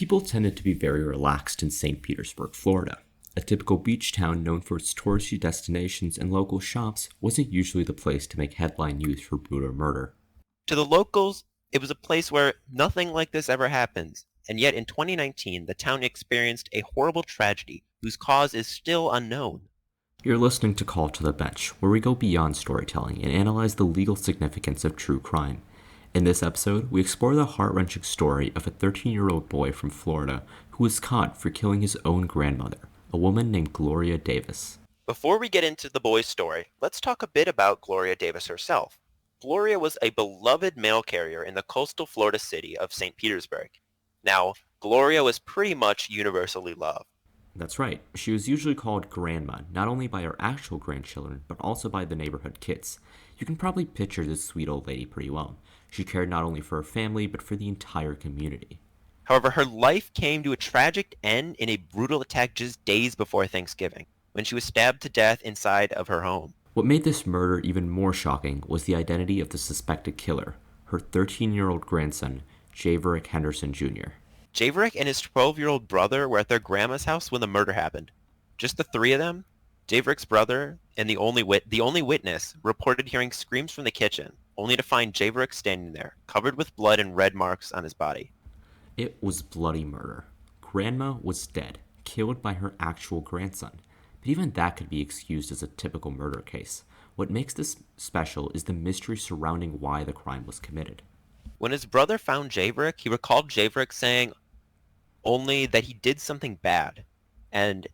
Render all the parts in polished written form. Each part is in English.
People tended to be very relaxed in St. Petersburg, Florida. A typical beach town known for its touristy destinations and local shops wasn't usually the place to make headline news for brutal murder. To the locals, it was a place where nothing like this ever happens, and yet in 2019 the town experienced a horrible tragedy whose cause is still unknown. You're listening to Call to the Bench, where we go beyond storytelling and analyze the legal significance of true crime. In this episode, we explore the heart-wrenching story of a 13-year-old boy from Florida who was caught for killing his own grandmother, a woman named Gloria Davis. Before we get into the boy's story, let's talk a bit about Gloria Davis herself. Gloria was a beloved mail carrier in the coastal Florida city of St. Petersburg. Now, Gloria was pretty much universally loved. That's right, she was usually called Grandma, not only by her actual grandchildren, but also by the neighborhood kids. You can probably picture this sweet old lady pretty well. She cared not only for her family, but for the entire community. However, her life came to a tragic end in a brutal attack just days before Thanksgiving, when she was stabbed to death inside of her home. What made this murder even more shocking was the identity of the suspected killer, her 13-year-old grandson, Javerick Henderson Jr. Javerick and his 12-year-old brother were at their grandma's house when the murder happened. Just the three of them. Javerick's brother and the only witness reported hearing screams from the kitchen, only to find Javerick standing there, covered with blood and red marks on his body. It was bloody murder. Grandma was dead, killed by her actual grandson. But even that could be excused as a typical murder case. What makes this special is the mystery surrounding why the crime was committed. When his brother found Javerick, he recalled Javerick saying only that he did something bad, and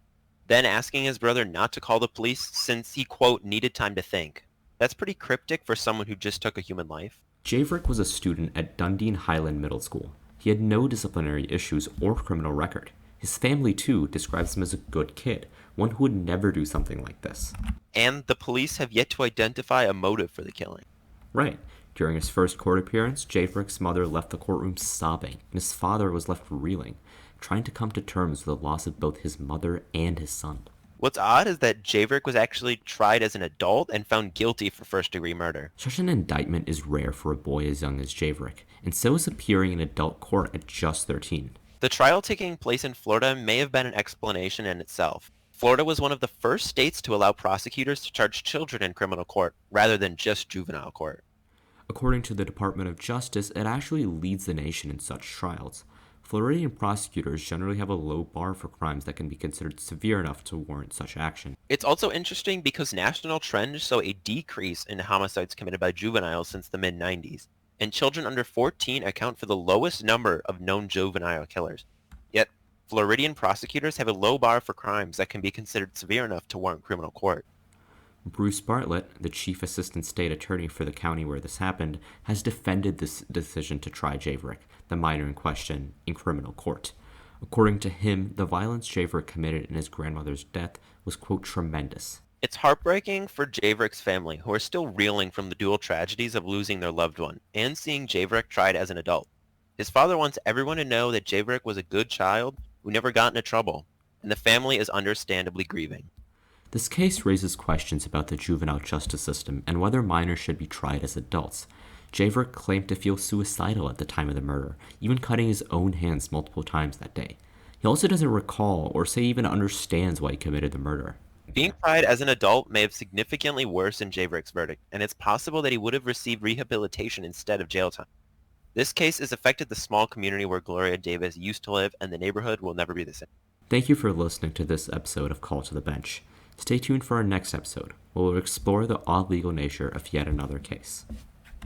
then asking his brother not to call the police since he, quote, needed time to think. That's pretty cryptic for someone who just took a human life. Javerick was a student at Dundee Highland Middle School. He had no disciplinary issues or criminal record. His family, too, describes him as a good kid, one who would never do something like this. And the police have yet to identify a motive for the killing. Right. During his first court appearance, Javerick's mother left the courtroom sobbing, and his father was left reeling, trying to come to terms with the loss of both his mother and his son. What's odd is that Javerick was actually tried as an adult and found guilty for first-degree murder. Such an indictment is rare for a boy as young as Javerick, and so is appearing in adult court at just 13. The trial taking place in Florida may have been an explanation in itself. Florida was one of the first states to allow prosecutors to charge children in criminal court, rather than just juvenile court. According to the Department of Justice, it actually leads the nation in such trials. Floridian prosecutors generally have a low bar for crimes that can be considered severe enough to warrant such action. It's also interesting because national trends show a decrease in homicides committed by juveniles since the mid-90s, and children under 14 account for the lowest number of known juvenile killers. Yet, Floridian prosecutors have a low bar for crimes that can be considered severe enough to warrant criminal court. Bruce Bartlett, the chief assistant state attorney for the county where this happened, has defended this decision to try Javerick, the minor in question, in criminal court. According to him, the violence Javerick committed in his grandmother's death was, quote, tremendous. It's heartbreaking for Javerick's family, who are still reeling from the dual tragedies of losing their loved one and seeing Javerick tried as an adult. His father wants everyone to know that Javerick was a good child who never got into trouble, and the family is understandably grieving. This case raises questions about the juvenile justice system and whether minors should be tried as adults. Javerick claimed to feel suicidal at the time of the murder, even cutting his own hands multiple times that day. He also doesn't recall or say even understands why he committed the murder. Being tried as an adult may have significantly worsened Javerick's verdict, and it's possible that he would have received rehabilitation instead of jail time. This case has affected the small community where Gloria Davis used to live, and the neighborhood will never be the same. Thank you for listening to this episode of Call to the Bench. Stay tuned for our next episode, where we'll explore the odd legal nature of yet another case.